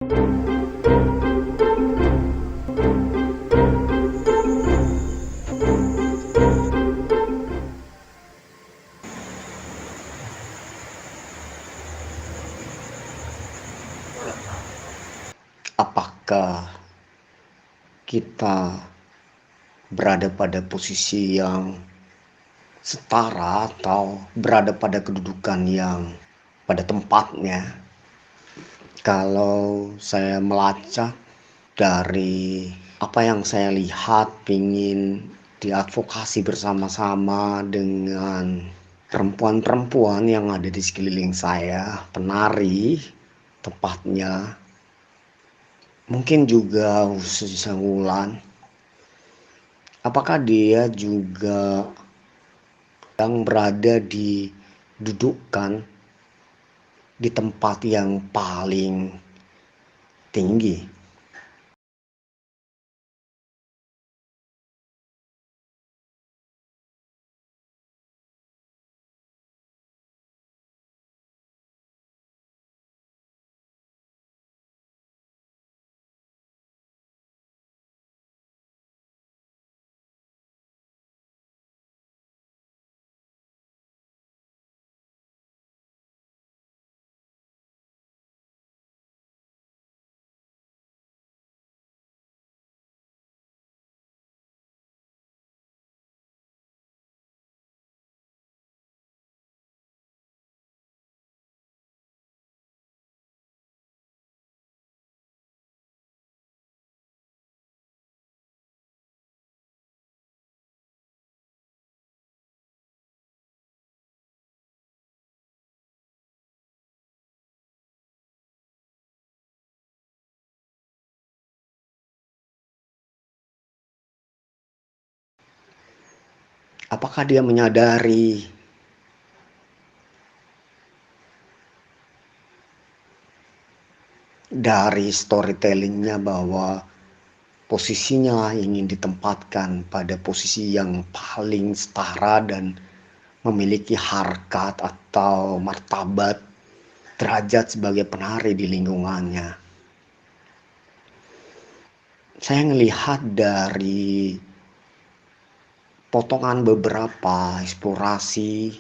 Apakah kita berada pada posisi yang setara atau berada pada kedudukan yang pada tempatnya? Kalau saya melacak dari apa yang saya lihat, ingin diadvokasi bersama-sama dengan perempuan-perempuan yang ada di sekeliling saya, penari tepatnya, mungkin juga khususnya Wulan. Apakah dia juga yang berada di dudukan di tempat yang paling tinggi? Apakah dia menyadari dari storytellingnya bahwa posisinya ingin ditempatkan pada posisi yang paling setara dan memiliki harkat atau martabat derajat sebagai penari di lingkungannya? Saya melihat dari potongan beberapa eksplorasi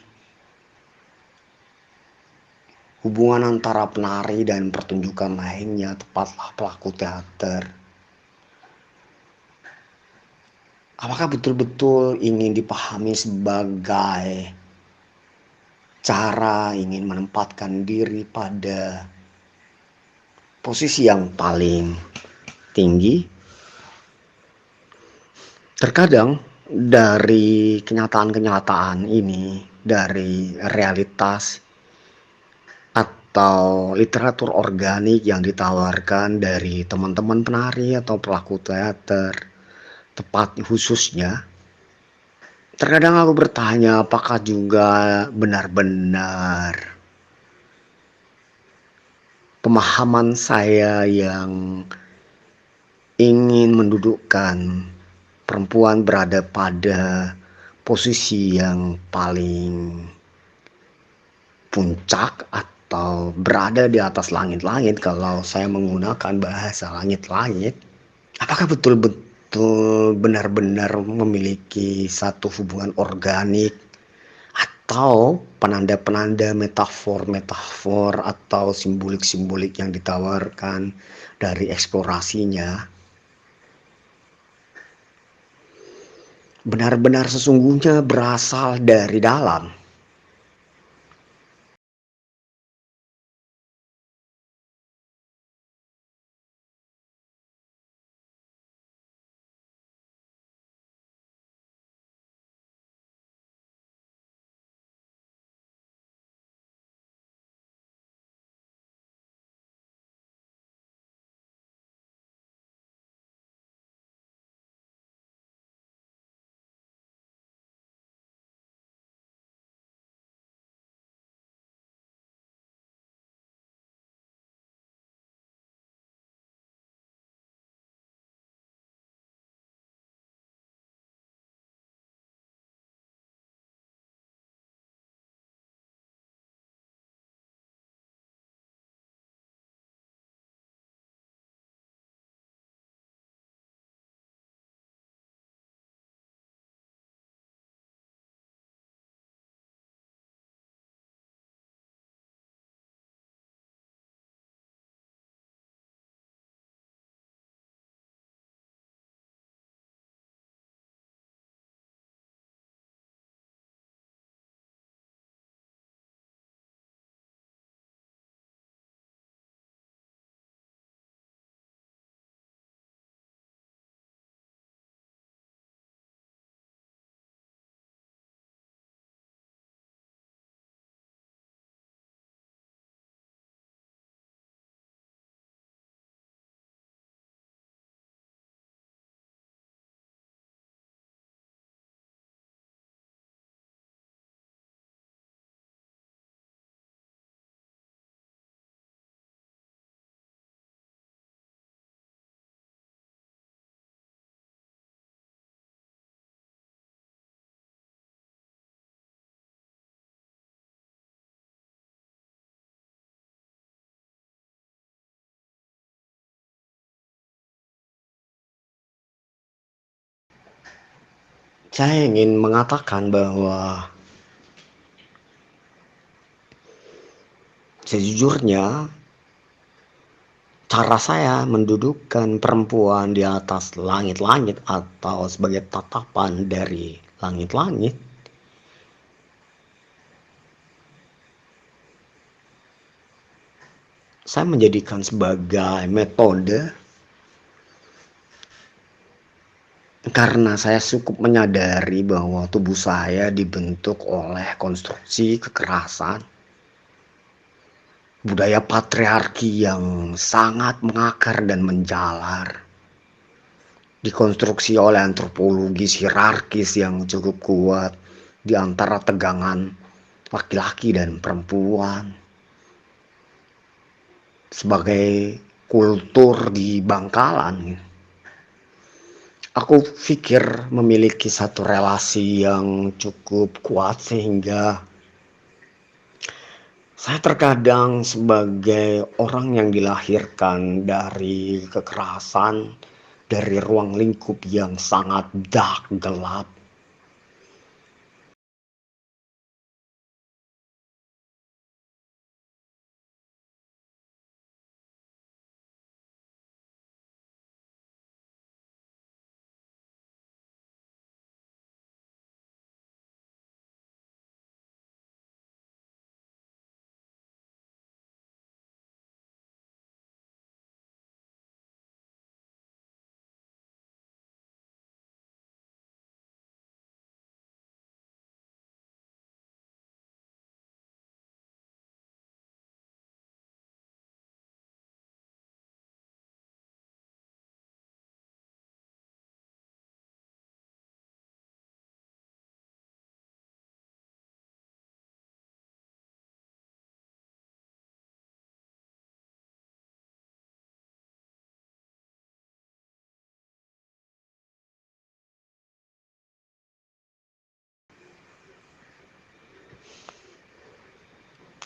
hubungan antara penari dan pertunjukan lainnya, tepatlah pelaku teater. Apakah betul-betul ingin dipahami sebagai cara ingin menempatkan diri pada posisi yang paling tinggi? Terkadang dari kenyataan-kenyataan ini, dari realitas atau literatur organik yang ditawarkan dari teman-teman penari atau pelaku teater, tepat khususnya, terkadang aku bertanya apakah juga benar-benar pemahaman saya yang ingin mendudukkan perempuan berada pada posisi yang paling puncak atau berada di atas langit-langit, kalau saya menggunakan bahasa langit-langit. Apakah betul-betul benar-benar memiliki satu hubungan organik atau penanda-penanda metafor-metafor atau simbolik-simbolik yang ditawarkan dari eksplorasinya benar-benar sesungguhnya berasal dari dalam? Saya ingin mengatakan bahwa sejujurnya cara saya mendudukkan perempuan di atas langit-langit atau sebagai tatapan dari langit-langit, saya menjadikan sebagai metode karena saya cukup menyadari bahwa tubuh saya dibentuk oleh konstruksi kekerasan, budaya patriarki yang sangat mengakar dan menjalar, dikonstruksi oleh antropologi hierarkis yang cukup kuat di antara tegangan laki-laki dan perempuan sebagai kultur di Bangkalan. Aku pikir memiliki satu relasi yang cukup kuat sehingga saya terkadang sebagai orang yang dilahirkan dari kekerasan, dari ruang lingkup yang sangat dark, gelap.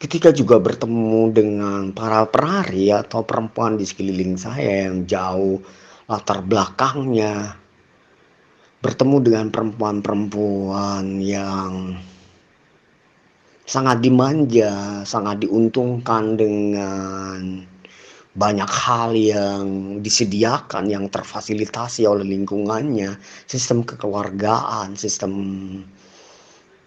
Ketika juga bertemu dengan para penari atau perempuan di sekeliling saya yang jauh latar belakangnya, bertemu dengan perempuan-perempuan yang sangat dimanja, sangat diuntungkan dengan banyak hal yang disediakan, yang terfasilitasi oleh lingkungannya, sistem kekeluargaan, sistem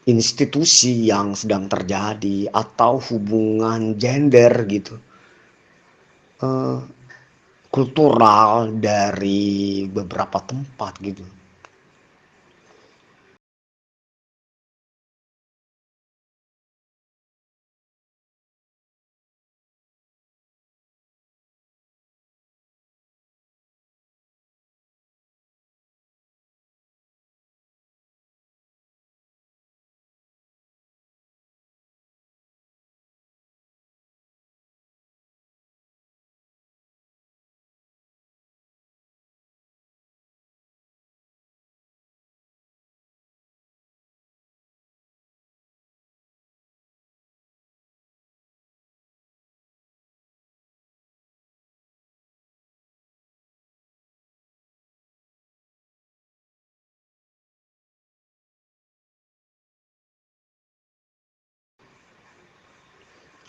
institusi yang sedang terjadi, atau hubungan gender gitu, eh, kultural dari beberapa tempat gitu.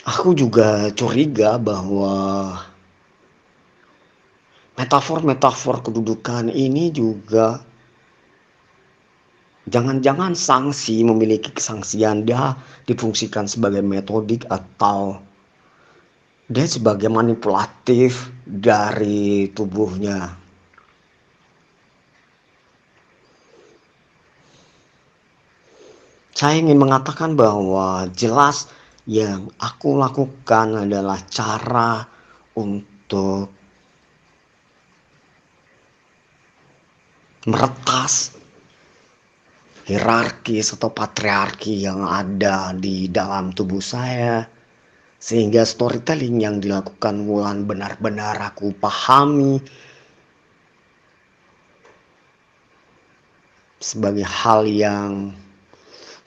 Aku juga curiga bahwa metafor-metafor kedudukan ini juga jangan-jangan sanksi memiliki kesangsian, dia difungsikan sebagai metodik atau dia sebagai manipulatif dari tubuhnya. Saya ingin mengatakan bahwa jelas yang aku lakukan adalah cara untuk meretas hierarkis atau patriarki yang ada di dalam tubuh saya, sehingga storytelling yang dilakukan Wulan benar-benar aku pahami sebagai hal yang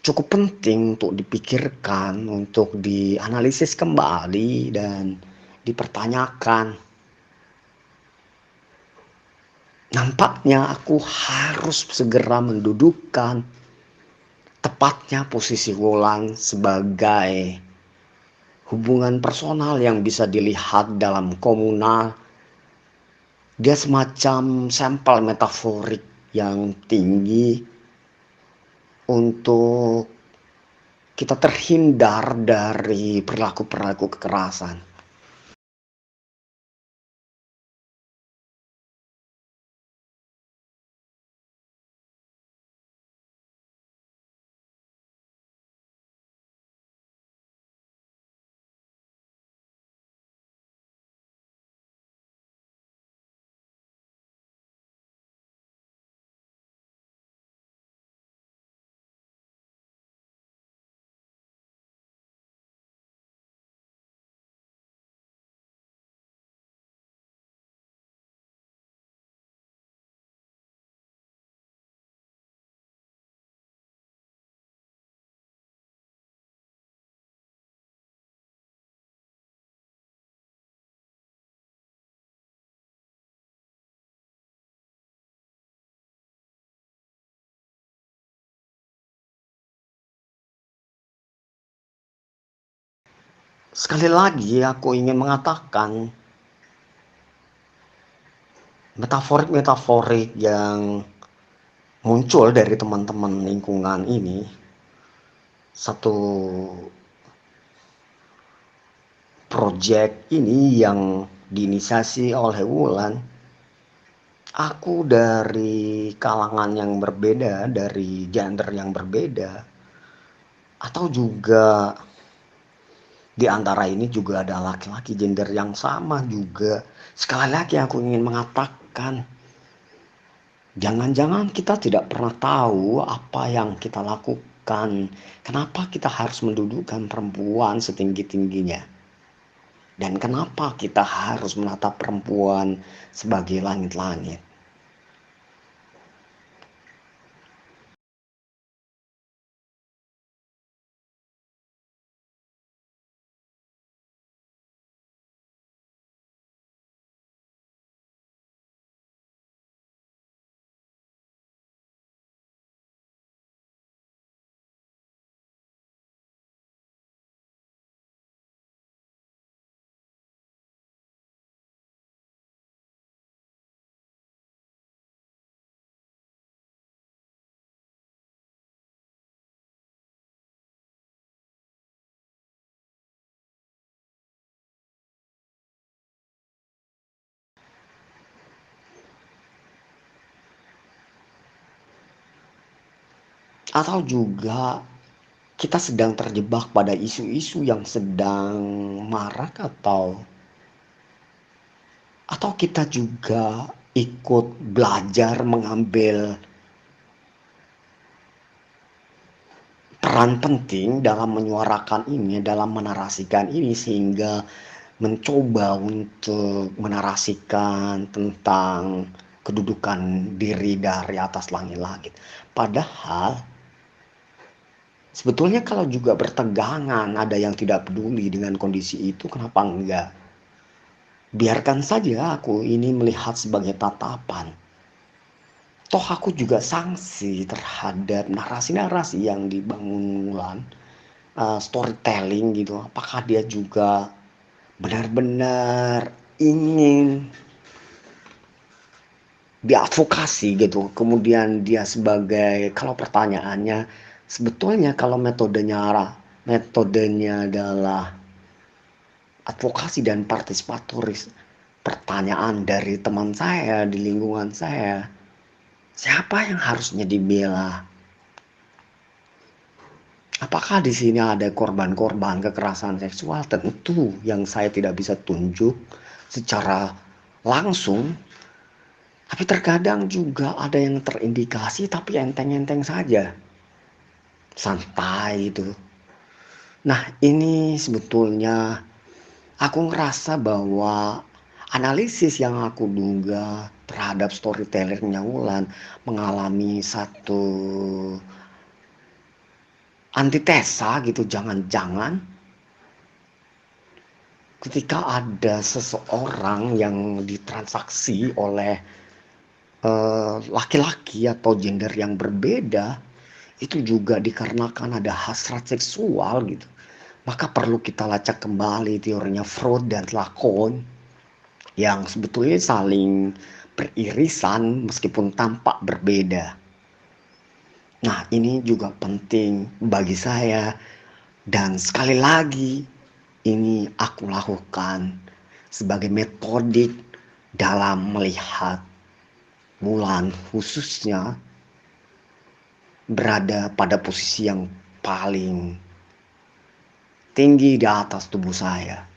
cukup penting untuk dipikirkan, untuk dianalisis kembali dan dipertanyakan. nampaknya aku harus segera mendudukkan tepatnya posisi Wulan sebagai hubungan personal yang bisa dilihat dalam komunal. Dia semacam sampel metaforik yang tinggi untuk kita terhindar dari perilaku-perilaku kekerasan. Sekali lagi aku ingin mengatakan metaforik-metaforik yang muncul dari teman-teman lingkungan ini satu project ini yang diinisiasi oleh Wulan. Aku dari kalangan yang berbeda, dari gender yang berbeda, atau juga di antara ini juga ada laki-laki gender yang sama juga. Sekali lagi aku ingin mengatakan, jangan-jangan kita tidak pernah tahu apa yang kita lakukan. Kenapa kita harus mendudukan perempuan setinggi-tingginya? Dan kenapa kita harus menatap perempuan sebagai langit-langit? Atau juga kita sedang terjebak pada isu-isu yang sedang marak, atau kita juga ikut belajar mengambil peran penting dalam menyuarakan ini, dalam menarasikan ini, sehingga mencoba untuk menarasikan tentang kedudukan diri dari atas langit-langit. Padahal sebetulnya kalau juga bertegangan, ada yang tidak peduli dengan kondisi itu, kenapa enggak? Biarkan saja aku ini melihat sebagai tatapan. Toh aku juga sanksi terhadap narasi-narasi yang dibangun Wulan, storytelling gitu. Apakah dia juga benar-benar ingin diadvokasi gitu. Kemudian dia sebagai, kalau pertanyaannya sebetulnya kalau metodenya adalah advokasi dan partisipatoris, pertanyaan dari teman saya di lingkungan saya, siapa yang harusnya dibela? Apakah di sini ada korban-korban kekerasan seksual? Tentu yang saya tidak bisa tunjuk secara langsung. Tapi terkadang juga ada yang terindikasi tapi enteng-enteng saja. Santai itu. Nah, ini sebetulnya aku ngerasa bahwa analisis yang aku duga terhadap storytellernya Wulan mengalami satu antitesa gitu. Jangan-jangan ketika ada seseorang yang ditransaksi oleh laki-laki atau gender yang berbeda, itu juga dikarenakan ada hasrat seksual gitu. Maka perlu kita lacak kembali teorinya Freud dan Lacan yang sebetulnya saling beririsan meskipun tampak berbeda. Nah, ini juga penting bagi saya dan sekali lagi ini aku lakukan sebagai metodik dalam melihat bulan khususnya berada pada posisi yang paling tinggi di atas tubuh saya.